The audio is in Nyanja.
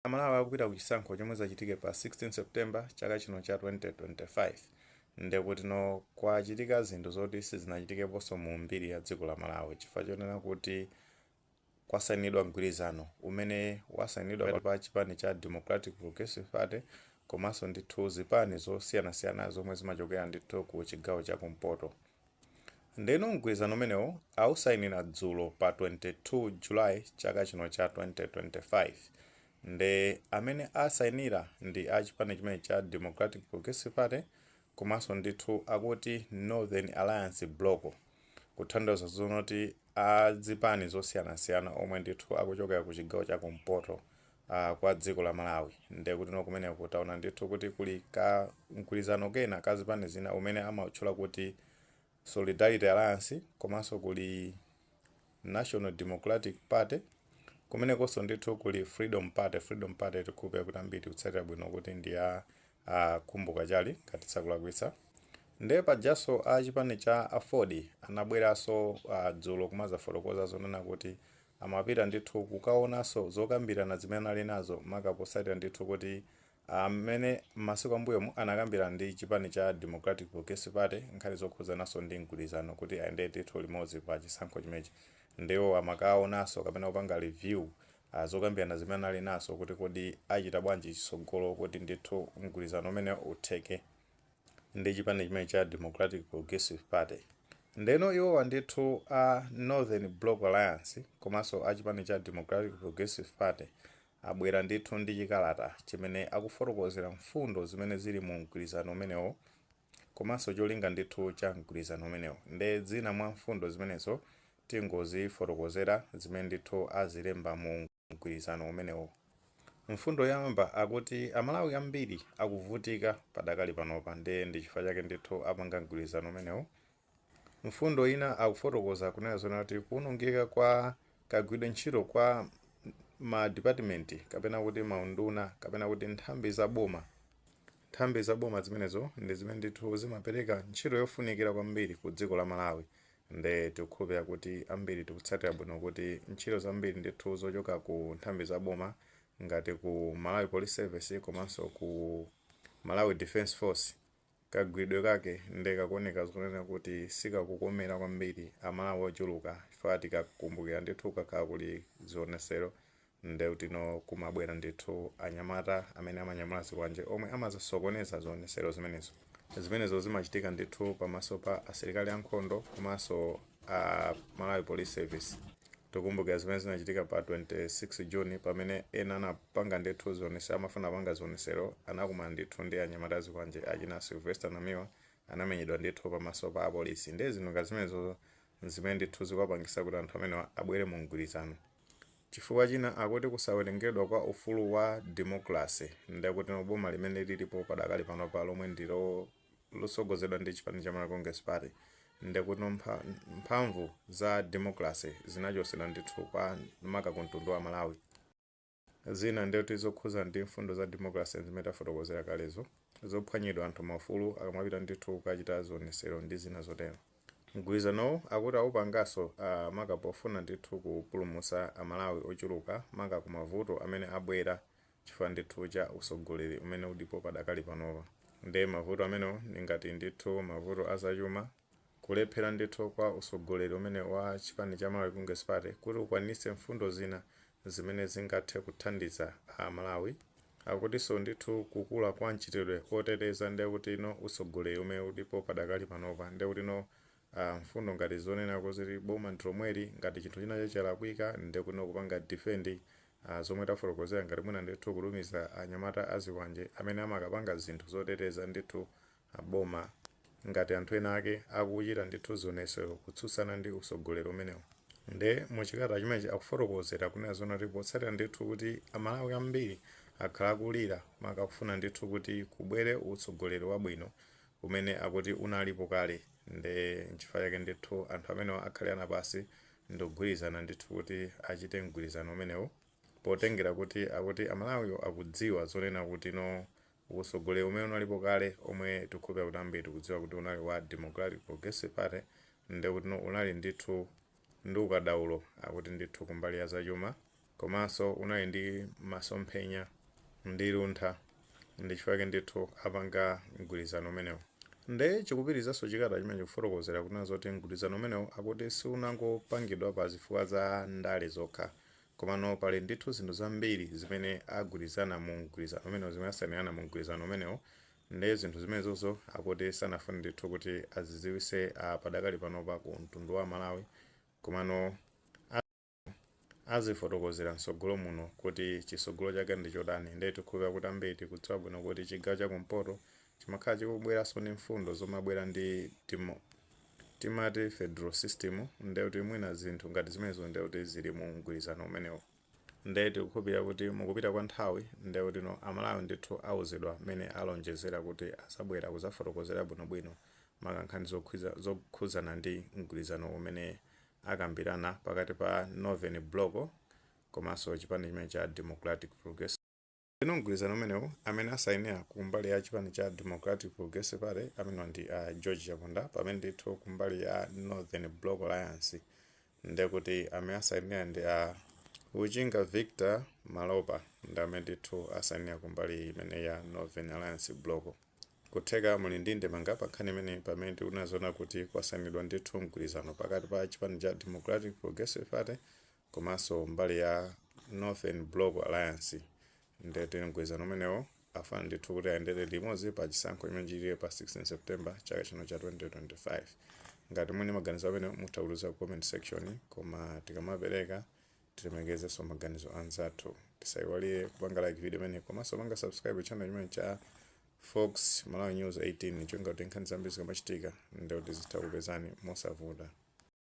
Amalawi akupita ku chisankho chomwe chachitike pa 16 September chaka chino cha 2025 ndipo tino kwachitika zinthu zoti sizinachitikeponso mu mbiri ya dziko la Malawi chifukwa chonena kuti kwasainidwa mgwirizano umene wasainidwa pa chipani cha Democratic Progressive Party komanso ndithu zipani zosiyanasiyana zomwe zimachokera ndithu ku chigawo cha kumpoto. Ndeno mgwirizano umenewo ausainira dzulo pa 22 July chaka chino cha 2025 nde amene asainira ndi achipani chimene cha Democratic Progressive Party komanso ndithu akuti Northern Alliance Bloc kuthandiza zonoti azipani zosiyanasiyana omwe ndithu akuchokera ku chigawo cha kumpoto kwa dziko la Malawi nde kuti kumene kutaona ndithu kuti kuli ka mgwirizano kena kazipani zina umene amatchula kuti Solidarity Alliance komanso kuli National Democratic Party kumene konso ndithu kuli Freedom Party tikupe kuti ambiri kutsatira bwino kuti ndi ya kumbuka chali ngati sakulakwitsa nde pajaso achipani cha Afodi anabweranso dzulo kumazafotokoza zonena kuti amapita ndithu kukaonanso zokambirana zimene ali nazo makaposatira ndithu kuti amene masiku ambuyomu anakambira ndi chipani cha Democratic Progressive Party nkhani zokhuzananso ndi mgwirizano kuti ayende ndithu limodzi pa chisankho chimenechi ndewo amakaonanso kapena kupanga review zokambirana zimene ali nazo kuti kodi achita bwanji chitsogolo kuti ndithu mgwirizano umene utheke ndi chipani chimene cha Democratic Progressive Party. Ndeno iwo ndithu Northern Bloc Alliance komanso achipani cha Democratic Progressive Party abwera ndithu ndi chikalata chimene akufotokozera mfundo zimene zili mu mgwirizano umenewo komanso cholinga ndithu cha mgwirizano umenewo nde zina mwa mfundo zimenezo tingozifotokozera zimene ndithu azilemba mu mgwirizano umenewo. Mfundo yamba akuti Amalawi ambiri akuvutika padakali panopa nde ndi chifukwa chake ndithu apanga mgwirizano umenewo. Mfundo ina akufotokoza kunena zona kuti kuwonongeka kwa kagwidwe ntchito kwa ma department kapena kuti maunduna kapena kuti nthambi za boma zimenezo ndi zimene ndithu zimapereka ntchito yofunikira kwambiri ku dziko la Malawi nde tikukhulupirira kuti ambiri tikutsatira bwino kuti ntchito zambiri ndithu zochoka ku nthambi za boma ngati ku Malawi Police Service komanso ku Malawi Defense Force kagwidwe kake ndekakuoneka zonena kuti sikakukomera kwambiri Amalawi ochuluka chifukwa tikakumbukira ndithu kakhala kuli zionesero nde utino kumabwera ndithu anyamata amene amanyamula ziwanje omwe amazasokoneza zionesero zimenezo zimachitika ndithu pamaso pa asilikali ankhondo komanso Malawi Police Service. Tikumbukira zimene zinachitika pa 26 June pamene ena anapanga ndithu zionesero amafuna panga zionesero anakumana ndithu ndi anyamata ziwanje achina Sylvester Namiwa anamenyedwa ndithu pamaso pa apolisi nde zinthu zimenezo zimene ndithu zikuwapangisa kuti anthu amene abwere mu mgwirizano. Chifukwa china akuti kusawerengedwa kwa ufulu wa democracy ndekuti boma limene lilipo padakali panopa lomwe ndilo losogozedwa ndi chipani cha Malawi Congress Party ndekuti mphamvu za democracy zinachotsedwa ndithu kwa makakuntundu wa Malawi. Zina ndeti zokhuza ndi mfundo za democracy zimene tafotokozera kalezo zophwanyidwa anthu maufulu akamapita ndithu kukachita zionesero ndi zina zotero. Mgwirizano akuti aupanganso makapofuna ndithu kupulumutsa Amalawi ochuluka maka kumavuto amene abwera chifukwa ndithu cha usogoleri umene ulipo padakali panopa nde mavuto amenewo ngati ndithu mavuto azachuma kulephera ndithu kwa usogoleri umene wa chipani cha Malawi Congress Party kuti ukwanitse mfundo zina zimene zingathe kuthandiza Malawi. Akutinso ndithu kukula kwa mchitidwe oteteza nde kuti usogoleri umene ulipo padakali panopa nde kuti mfundo ngati zonena kuti boma ndilomweri ngati chinthu china chalakwika nde kuno kupanga defend zomwe tafotokozera ngati mwina ndithu kulumiza anyamata aziwanje amene amakapanga zinthu zoteteza ndithu boma ngati anthu ena ake akuchita ndithu zionesero kutsutsana ndi usogoleri umenewo. Nde muchikalata chimenechi akufotokozera kunena zona kuti potsatira ndithu kuti Amalawi ambiri akhala akulira makafuna ndithu kuti kubwere usogoleri wabwino umene akuti unalipo kale nde nchifukwa chake ndithu anthu amenewo akhale anapasi ndogwirizana ndithu kuti achite mgwirizano umenewo potengera kuti akuti Amalawi akudziwa zonena kuti usogoleri umene unalipo kale omwe tikukhulupirira kuti ambiri tikudziwa kuti unali wa Democratic Progressive Party nde kuti unali ndithu ndi ukadaulo akuti ndithu kumbali ya zachuma komanso unali ndi masomphenya ndi luntha ndi chifukwa ndithu apanga mgwirizano umenewu. Nde chikupitirizaso chikata chimene chikufotokozera kunena zoti mgwirizano umenewu akuti siunangopangidwa pa zifukwa za ndale zokha, komano pali ndithu zinthu zambiri zimene agwirizana mu mgwirizano umenewu, zimene asanirana mu mgwirizano umenewu. Nde zinthu zimenezozo akuti sanafune ndithu kuti aziziwise padakali panopa ku mtundu wa Malawi, komano azifotokozera msogolo muno kuti chisogolo chake ndi chotani. Nde tikhupa kuti ambiri tikudziwa bwino kuti chigawo chakumpoto chimakhala chikubweranso ndi mfundo zomabwera ndi timati federal system. Nde kuti mwina zinthu ngati zimenezo nde kuti zili mu mgwirizano umenewu. Nde tikukhupira kuti mukupita kwa nthawi nde kuti Amalawi ndithu auzidwa mmene alonjezera kuti asabwera kuzafotokozera bwinobwino makankhani zokhuzana ndi mgwirizano umene akambirana pakati pa Northern Bloc komanso chipani chimene cha Democratic Progressive. Mgwirizano umenewu amene asayinira kumbali ya chipani cha Democratic Progressive Party amene ndi George Chaponda, pamene ndithu kumbali ya Northern Bloc Alliance nde kuti amene asayinira ndi Ujinga Victor Malopa, ndi amene ndithu asayinira kumbali imene ya Northern Alliance Bloc. Kutheka muli ndi ndemanga pa nkhani imene pamene tikunazoona kuti kwasayinidwa ndithu mgwirizano pakati pa chipani cha Democratic Progressive Party komanso mbali ya Northern Bloc Alliance. Ndeti mgwirizano umenewo afana ndithu kuti ayendere limodzi pa chisankho chimene chilipo pa 16 September chaka chino cha 2025. Ngati muli maganizo amene mutawuluza comment section, koma tikamapereka tilemekezenso maganizo anzathu. Tisayiwalire kupanga like video imene komanso panga subscribe channel chimene cha Fox Malawi News 18 chonga kuti nkhani zambiri zikamachitika nde kuti zitakupezani mosavuta.